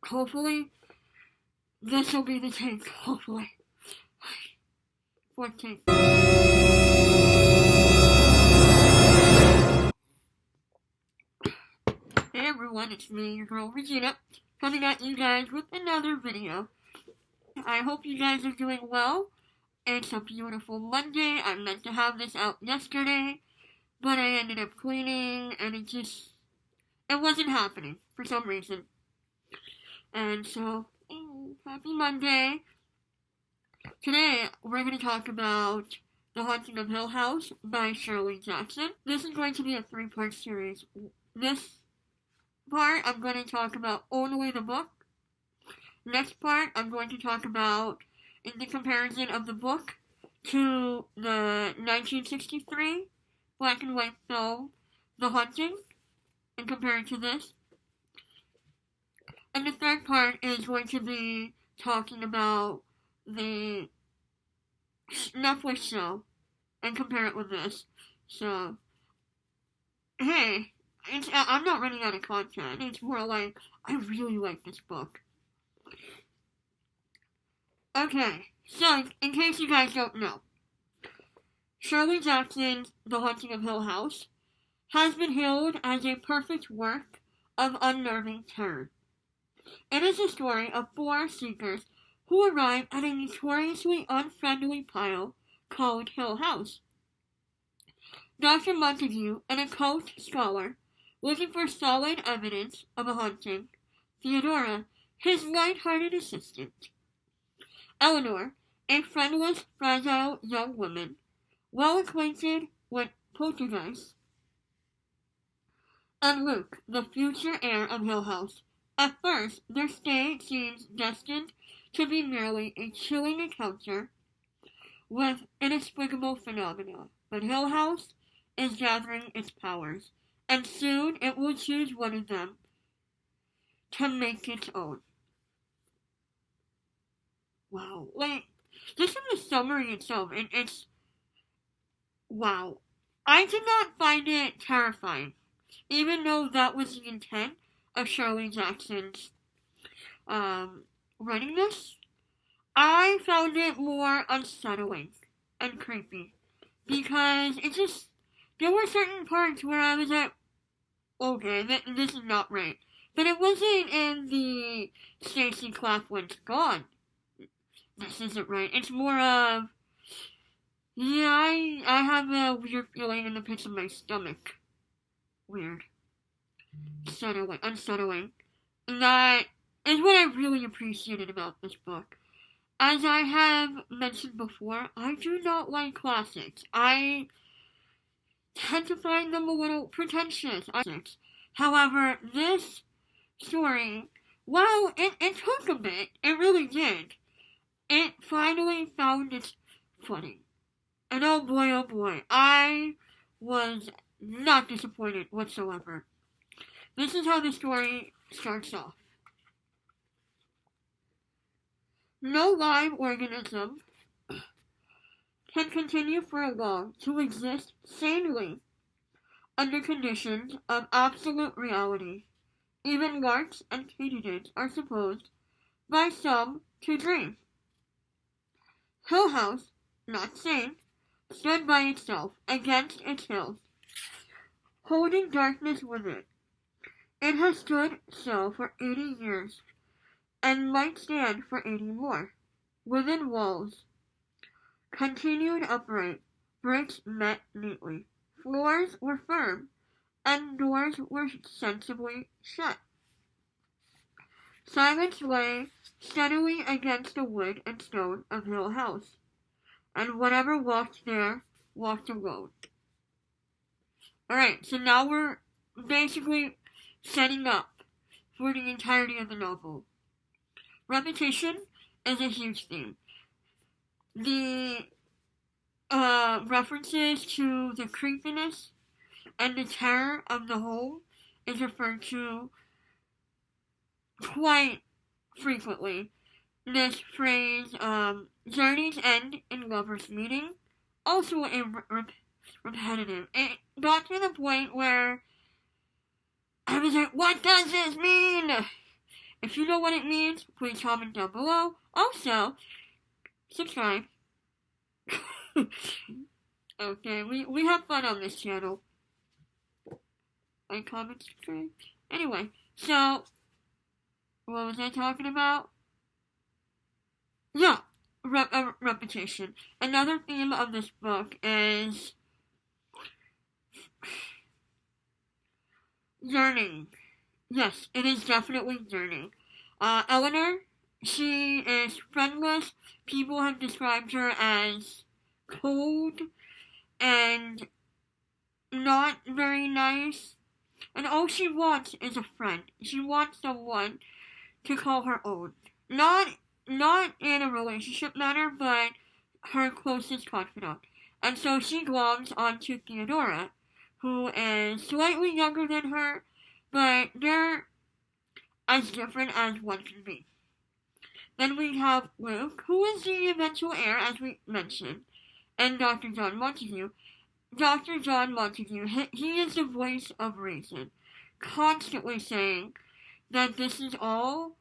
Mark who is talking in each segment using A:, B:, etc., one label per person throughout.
A: hopefully, this will be the take. Hopefully. Fourth take. Hey everyone, it's me, your girl Regina, coming at you guys with another video. I hope you guys are doing well. It's a beautiful Monday. I meant to have this out yesterday, but I ended up cleaning and it wasn't happening for some reason. And so, happy Monday. Today, we're going to talk about The Haunting of Hill House by Shirley Jackson. This is going to be a 3-part series. This part, I'm going to talk about only the book. Next part, I'm going to talk about in the comparison of the book to the 1963 black and white film, The Haunting, and compare it to this. And the third part is going to be talking about the Netflix show and compare it with this. So, hey, I'm not running out of content. It's more like, I really like this book. Okay, so in case you guys don't know, Shirley Jackson's The Haunting of Hill House has been hailed as a perfect work of unnerving terror. It is a story of 4 seekers who arrive at a notoriously unfriendly pile called Hill House. Dr. Montague, an occult scholar, looking for solid evidence of a haunting, Theodora, his light-hearted assistant, Eleanor, a friendless, fragile young woman, well acquainted with poltergeists, and Luke, the future heir of Hill House. At first, their stay seems destined to be merely a chilling encounter with inexplicable phenomena, but Hill House is gathering its powers, and soon it will choose one of them to make its own. Wow, this is the summary itself, and it's, wow. I did not find it terrifying, even though that was the intent of Shirley Jackson's writing this. I found it more unsettling and creepy, because there were certain parts where I was like, okay, this is not right. But it wasn't in the Stacey Claflin's gone. This isn't right. It's more of, I have a weird feeling in the pits of my stomach. Weird. Unsettling. And that is what I really appreciated about this book. As I have mentioned before, I do not like classics. I tend to find them a little pretentious. However, this story, well, it took a bit. It really did. It finally found its footing. And oh boy, I was not disappointed whatsoever. This is how the story starts off. No live organism can continue for long to exist sanely under conditions of absolute reality. Even larks and katydids are supposed by some to dream. Hill House, not sane, stood by itself against its hills, holding darkness with it. It has stood so for 80 years, and might stand for 80 more. Within walls, continued upright, bricks met neatly. Floors were firm, and doors were sensibly shut. Silence lay steadily against the wood and stone of Hill House, and whatever walked there walked alone. Alright, so now we're basically setting up for the entirety of the novel. Repetition is a huge theme. The references to the creepiness and the terror of the home is referred to quite frequently. This phrase, journeys end in lovers' meeting, also repetitive. It got to the point where I was like, what does this mean? If you know what it means, please comment down below. Also, subscribe. Okay, we have fun on this channel. Like, comment, subscribe. Anyway, so, what was I talking about? Yeah, repetition. Another theme of this book is yearning. Yes, it is definitely yearning. Eleanor, she is friendless. People have described her as cold and not very nice. And all she wants is a friend. She wants someone to call her own. Not in a relationship manner, but her closest confidant. And so she gloms onto Theodora, who is slightly younger than her, but they're as different as one can be. Then we have Luke, who is the eventual heir, as we mentioned, and Dr. John Montague. Dr. John Montague, he is the voice of reason, constantly saying that this is all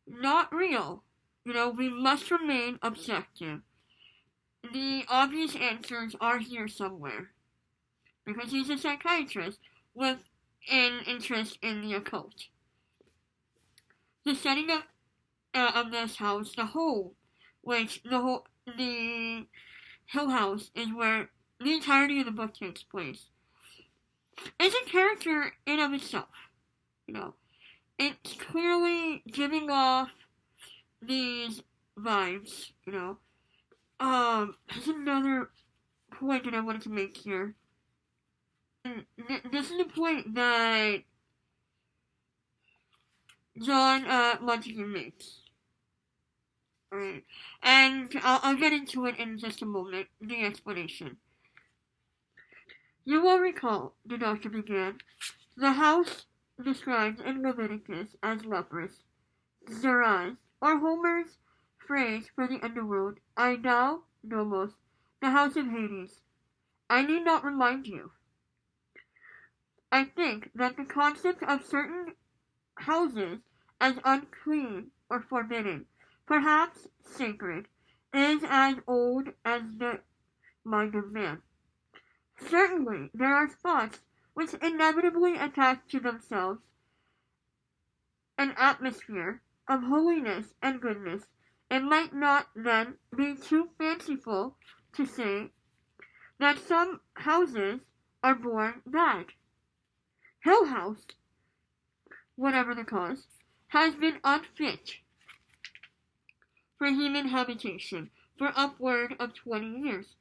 A: not real. We must remain objective. The obvious answers are here somewhere, because he's a psychiatrist with an interest in the occult. The setting of this house, the home, the Hill House is where the entirety of the book takes place, is a character in of itself. It's clearly giving off these vibes. There's another point that I wanted to make here. And this is the point that John Montague makes. Alright. And I'll get into it in just a moment, the explanation. You will recall, the doctor began, the house described in Leviticus as leprous, Zeraz, or Homer's phrase for the underworld, Aidao Nomos, the house of Hades. I need not remind you. I think that the concept of certain houses as unclean or forbidden, perhaps sacred, is as old as the mind of man. Certainly, there are spots which inevitably attach to themselves an atmosphere of holiness and goodness. It might not, then, be too fanciful to say that some houses are born bad. Hill House, whatever the cause, has been unfit for human habitation for upward of 20 years.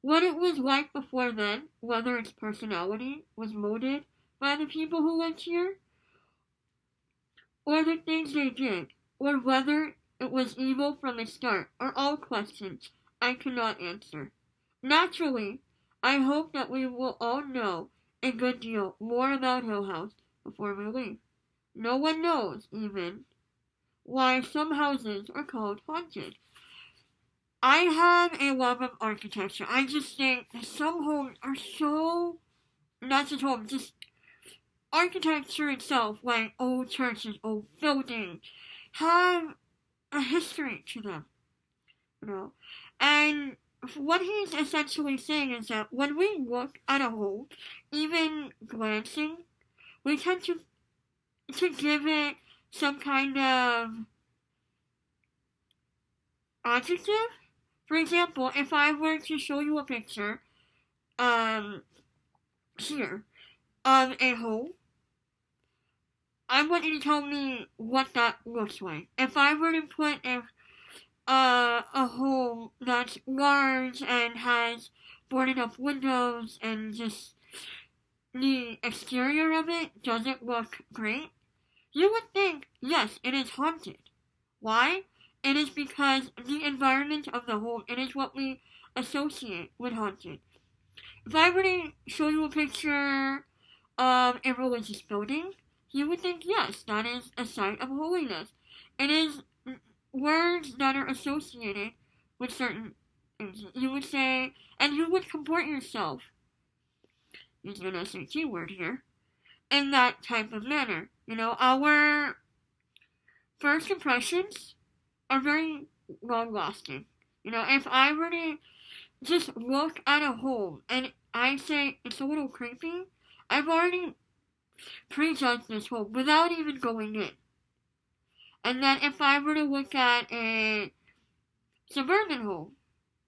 A: What it was like before then, whether its personality was molded by the people who lived here, or the things they did, or whether it was evil from the start, are all questions I cannot answer. Naturally, I hope that we will all know a good deal more about Hill House before we leave. No one knows, even, why some houses are called haunted. I have a love of architecture. I just think that some homes are so, not just homes, just architecture itself, like old churches, old buildings, have a history to them, And what he's essentially saying is that when we look at a home, even glancing, we tend to give it some kind of adjective. For example, if I were to show you a picture, here, of a home, I want you to tell me what that looks like. If I were to put a home that's large and has boarded up windows and just the exterior of it doesn't look great, you would think, yes, it is haunted. Why? It is because the environment of the home, it is what we associate with haunted. If I were to show you a picture of a religious building, you would think, yes, that is a site of holiness. It is words that are associated with certain things. You would say, and you would comport yourself, using an SAT word here, in that type of manner. first impressions are very long lasting. If I were to just look at a home and I say it's a little creepy, I've already prejudged this home without even going in. And then if I were to look at a suburban home,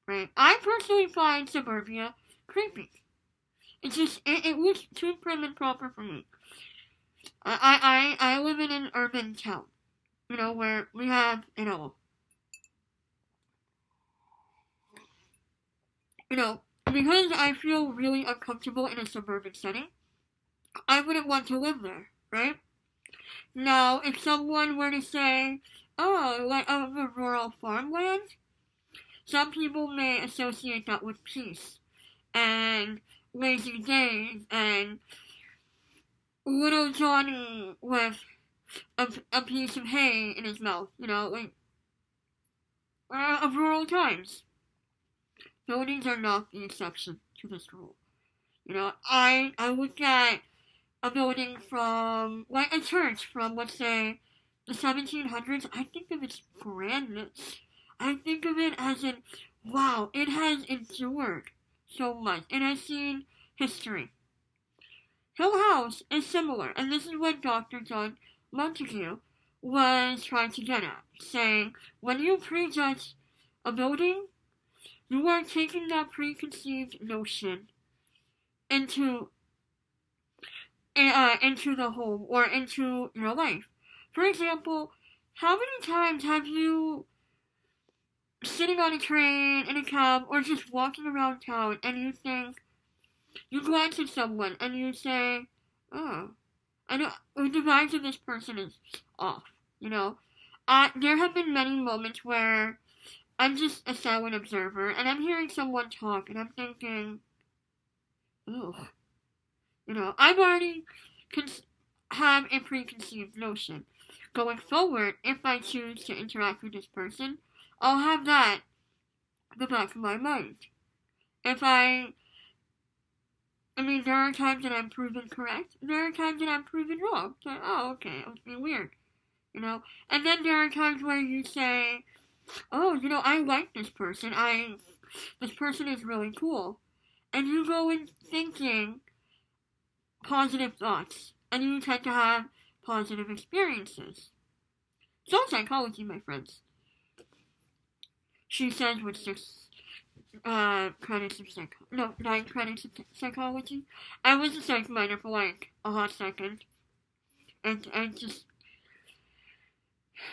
A: right, I personally find suburbia creepy. It looks too prim and proper for me. I live in an urban town, where we have, because I feel really uncomfortable in a suburban setting, I wouldn't want to live there, right? Now, if someone were to say, oh, like a rural farmland, some people may associate that with peace and lazy days and little Johnny with a piece of hay in his mouth, like of rural times. Buildings are not the exception to this rule. I look at a building from, like a church from, let's say, the 1700s. I think of its grandness. I think of it as in, wow, it has endured so much. It has seen history. Hill House is similar, and this is what Dr. John Montague was trying to get at, saying, when you prejudge a building, you are taking that preconceived notion into the home or into your life. For example, how many times have you sitting on a train, in a cab, or just walking around town and you glance at someone and you say, oh, I know the vibes of this person is off, there have been many moments where I'm just a silent observer and I'm hearing someone talk and I'm thinking, oh, I've already have a preconceived notion. Going forward, if I choose to interact with this person, I'll have that in the back of my mind. There are times that I'm proven correct, there are times that I'm proven wrong. So, oh, okay, it was being weird, And then there are times where you say, oh, I like this person, this person is really cool. And you go in thinking positive thoughts, and you tend to have positive experiences. So psychology, my friends. She says with 9 credits of psychology. I was a psych minor for like a hot second, and just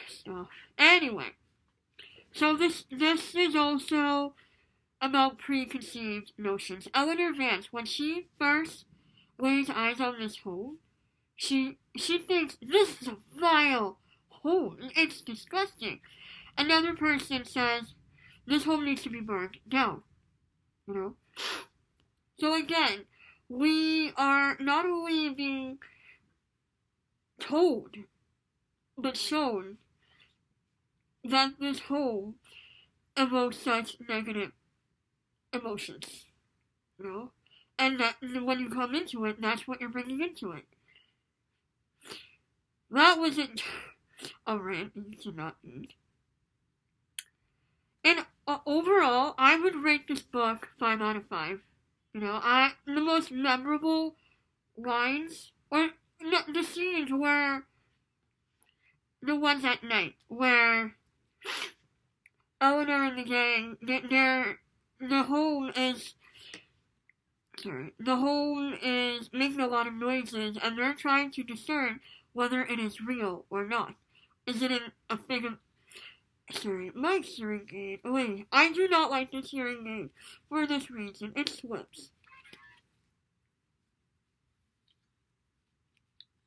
A: stuff. Anyway, so this is also about preconceived notions. Eleanor Vance, when she first lays eyes on this home, she thinks this is a vile home. It's disgusting. Another person says this home needs to be burned down. So again, we are not only being told but shown that this home evokes such negative emotions. And that when you come into it, that's what you're bringing into it. That wasn't a rant you should not need. And overall, I would rate this book 5 out of 5. The most memorable lines, or the scenes were the ones at night, where Eleanor and the gang, the home is making a lot of noises, and they're trying to discern whether it is real or not. Is it a figure? Sorry, my hearing aid. Wait, I do not like this hearing aid for this reason. It slips.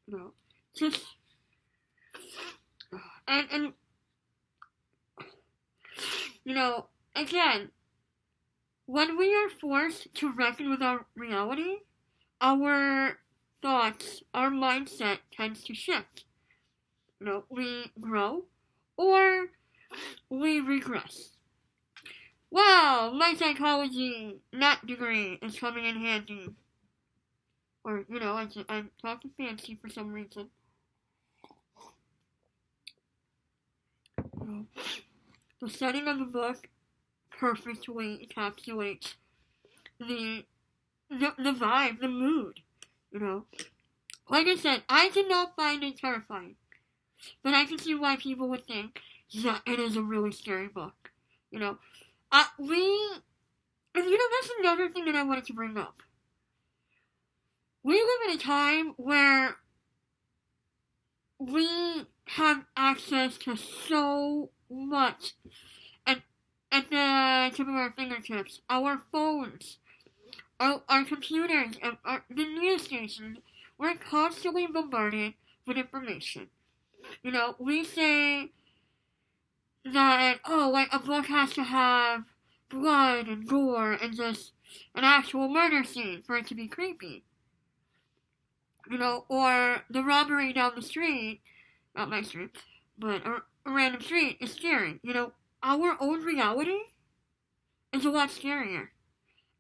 A: No, just and again, when we are forced to reckon with our reality, our thoughts, our mindset tends to shift. We grow or we regress. Wow, my psychology NAT degree is coming in handy. Or, I'm talking fancy for some reason. The setting of the book perfectly encapsulates the vibe, the mood, Like I said, I did not find it terrifying, but I can see why people would think, yeah, it is a really scary book, And that's another thing that I wanted to bring up. We live in a time where we have access to so much at the tip of our fingertips. Our phones, our computers, and the news stations, we're constantly bombarded with information. We say that, a book has to have blood and gore and just an actual murder scene for it to be creepy. Or the robbery down the street, not my street, but a random street is scary. Our own reality is a lot scarier.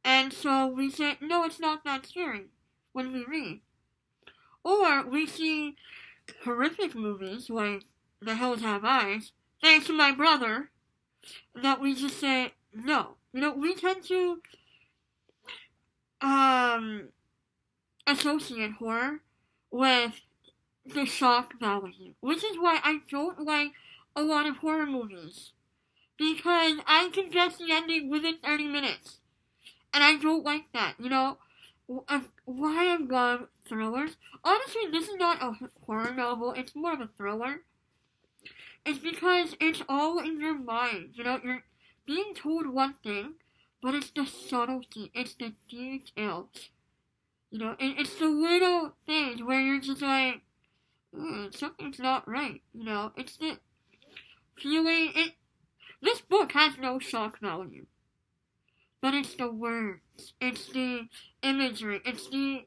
A: And so we say, no, it's not that scary when we read. Or we see horrific movies like The Hills Have Eyes, thanks to my brother, that we just say, no. We tend to associate horror with the shock value, which is why I don't like a lot of horror movies, because I can guess the ending within 30 minutes, and I don't like that, why I love thrillers. Honestly, this is not a horror novel, it's more of a thriller. It's because it's all in your mind, you're being told one thing, but it's the subtlety, it's the details. It's the little things where you're just like, something's not right, It's the feeling, this book has no shock value. But it's the words, it's the imagery, it's the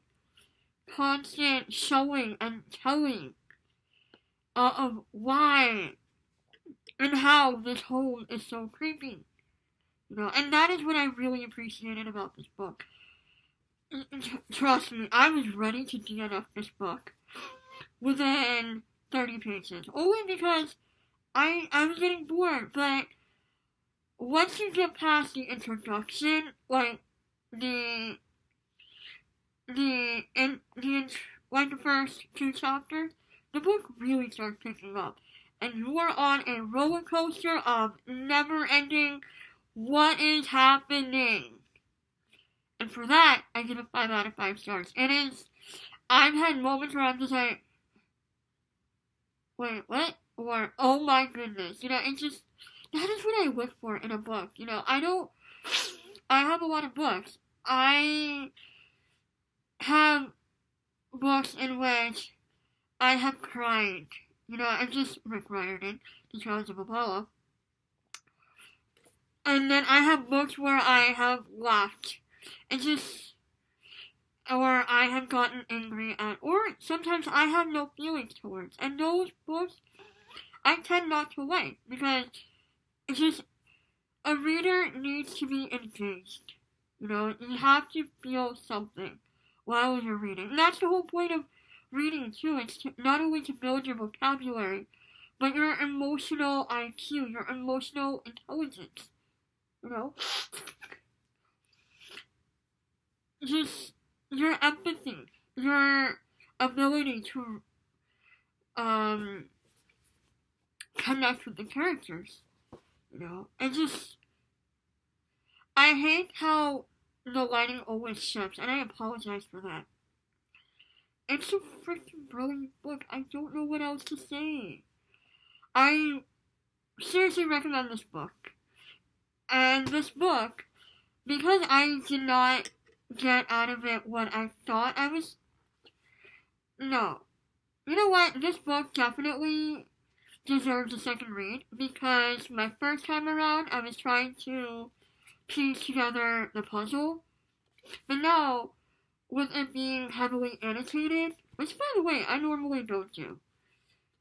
A: constant showing and telling of why and how this home is so creepy. And that is what I really appreciated about this book. Trust me, I was ready to DNF this book within 30 pages. Only because I was getting bored, but once you get past the introduction, like the first 2 chapters, the book really starts picking up. And you are on a roller coaster of never ending what is happening. And for that, I give it 5 out of 5 stars. I've had moments where I'm just like, wait, what? Or, oh my goodness. It's just, that is what I look for in a book. I have a lot of books. I have books in which I have cried. I just Rick Riordan, The Trials of Apollo. And then I have books where I have laughed. Or I have gotten angry at, or sometimes I have no feelings towards. And those books, I tend not to like, because it's just, a reader needs to be engaged. You have to feel something while you're reading. And that's the whole point of reading, too. It's not only to build your vocabulary, but your emotional IQ, your emotional intelligence. Just your empathy, your ability to connect with the characters. I hate how the lighting always shifts, and I apologize for that. It's a freaking brilliant book. I don't know what else to say. I seriously recommend this book. And this book, because I did not get out of it what I thought I was... No. You know what? This book definitely deserves a second read, because my first time around, I was trying to piece together the puzzle. But now, with it being heavily annotated, which, by the way, I normally don't do.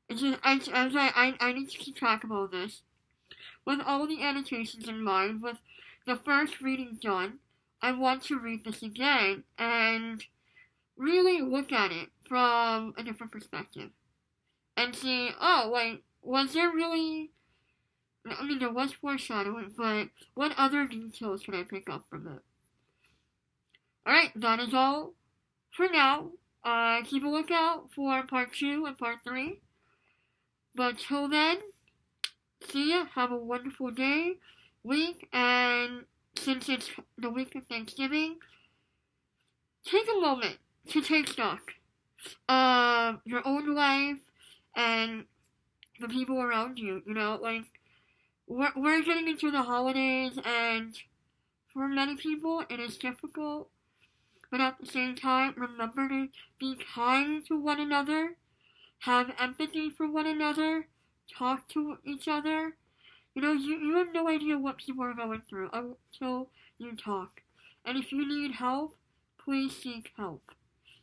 A: It's just, I need to keep track of all this. With all the annotations in mind, with the first reading done, I want to read this again and really look at it from a different perspective. And see, was there really I mean, there was foreshadowing, but what other details can I pick up from it? Alright, that is all for now. Keep a lookout for part 2 and part 3. But till then, see ya. Have a wonderful day, week, and since it's the week of Thanksgiving, take a moment to take stock of your own life and the people around you. You know, like, we're getting into the holidays, and for many people, it is difficult. But at the same time, remember to be kind to one another, have empathy for one another, talk to each other. You know, you have no idea what people are going through until you talk. And if you need help, please seek help.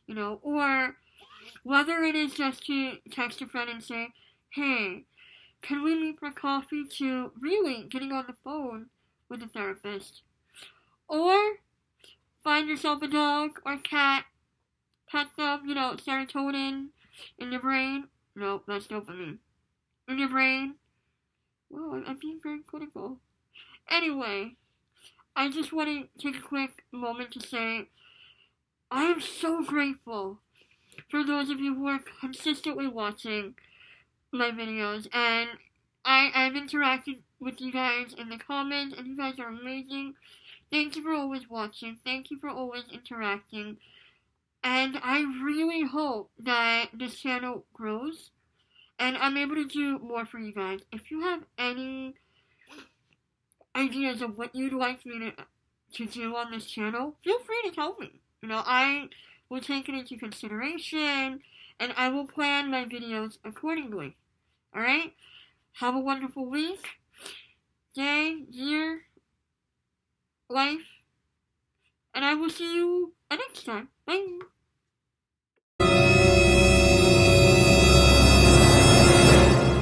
A: You know, or whether it is just to text a friend and say, hey, can we meet for coffee, to really getting on the phone with a therapist. Or find yourself a dog or cat, pet them, you know, serotonin in your brain. No, that's dopamine. In your brain. Well, I'm being very critical. Anyway, I just want to take a quick moment to say I am so grateful for those of you who are consistently watching my videos, and I've interacted with you guys in the comments, and you guys are amazing. Thank you for always watching. Thank you for always interacting. And I really hope that this channel grows and I'm able to do more for you guys. If you have any ideas of what you'd like me to do on this channel, feel free to tell me. You know, I will take it into consideration and I will plan my videos accordingly. Alright? Have a wonderful week, day, year, life, and I will see you next time. Bye!